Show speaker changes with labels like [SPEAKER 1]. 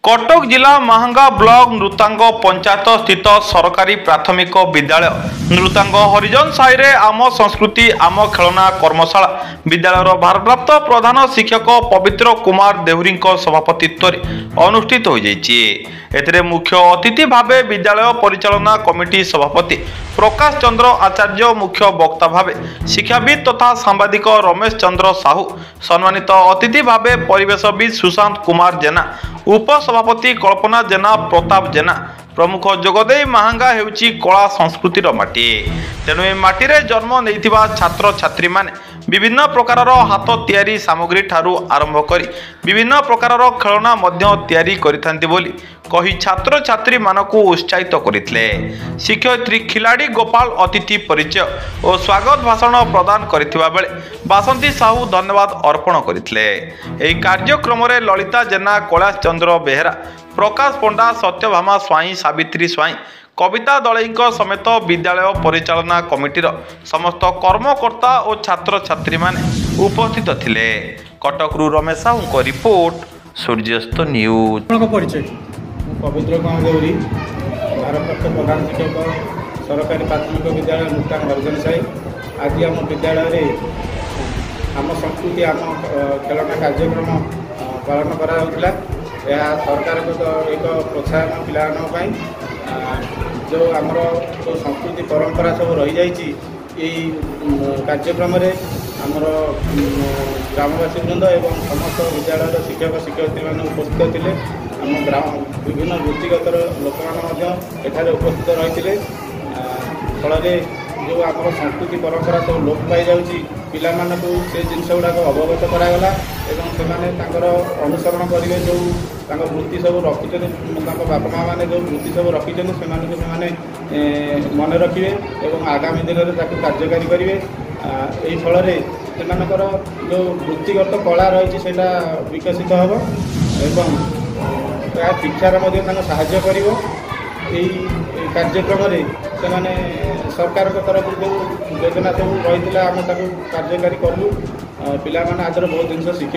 [SPEAKER 1] कटक जिला महांगा ब्लॉक नृतांग पंचायत स्थित सरकारी प्राथमिक विद्यालय नृतांग हरिजन साई रे आम संस्कृति आम खेलना कर्मशाला विद्यालयर भारप्राप्त प्रधान शिक्षक पवित्र कुमार देहुरी सभापतित्व अनुष्ठित हो जाइए। मुख्य अतिथि भावे विद्यालय परिचालना कमिटी सभापति प्रकाश चंद्र आचार्य, मुख्य वक्ता भावे शिक्षाविद तथा सांबादिक रमेश चंद्र साहू, सम्मानित अतिथि भावे परिवेशविद सुशांत कुमार जेना, उपसभापति कल्पना जेना, प्रताप जेना प्रमुख जोगदे महांगा हेउची कला संस्कृतिर माटी। तेणु ए माटी रे जन्म नैथिबा छात्र छात्री माने विभिन्न प्रकारर हाथ तैयारी सामग्री ठारू आरंभ करी विभिन्न प्रकारर खेलना मध्य तैयारी करिथांती बोली कही छात्र छात्री मानकु उत्साहित करिथिले। शिक्षयित्री खिलाड़ी गोपाल अतिथि परिचय और स्वागत भाषण प्रदान करिथिबा बेले बासंती साहू धन्यवाद अर्पण करिथिले। एही कार्यक्रम रे ललिता जेना, कैलाश चंद्र बेहेरा, प्रकाश पंडा, सत्यभामा स्वाई, सावित्री स्वाई, कविता दलई समेत विद्यालय परिचालना कमिटीर समस्त कर्मकर्ता और छात्र छात्री माने उपस्थित थिले। कटकरू रमेश साहू रिपोर्ट, सूर्यास्त न्यूज।
[SPEAKER 2] पवित्र कुमार देहुरी, भारप्राप्त प्रधान शिक्षक सरकारी प्राथमिक विद्यालय नृतांग हरिजन साई। आज आम विद्यालय आम संस्कृति आम खेलना कार्यक्रम पालन करा सरकार एक प्रोत्साहन पिलापाई जो आमर जो संस्कृति परंपरा सब रही जाइए कार्यक्रम आमर ग्रामवासी वृंद एवं समस्त विद्यालय शिक्षक शिक्षयित्री मैंने उपस्थित थे। आम ग्राम विभिन्न वृत्तिगत लोक मैंने उपस्थित रही फल जो आम संस्कृति परंपरा सब लोप पाई जाऊँगी पिला से जिनस गुड़ाक अवगत करागला एवं से अनुसरण करेंगे जो वृत्ति सब रखिंट बापा माँ मैंने जो वृत्ति सब रखिंट से मन रखिए और आगामी दिन में कार्यकारी करेंगे। यही फल से जो वृत्तिगत कला रही है विकसित हम एवं शिक्षार साहाय्य कर कार्यक्रम से सरकार तरफ जो योजना सब रही है आम कार्यकारी कलु पिला आज बहुत जिन शिखिले।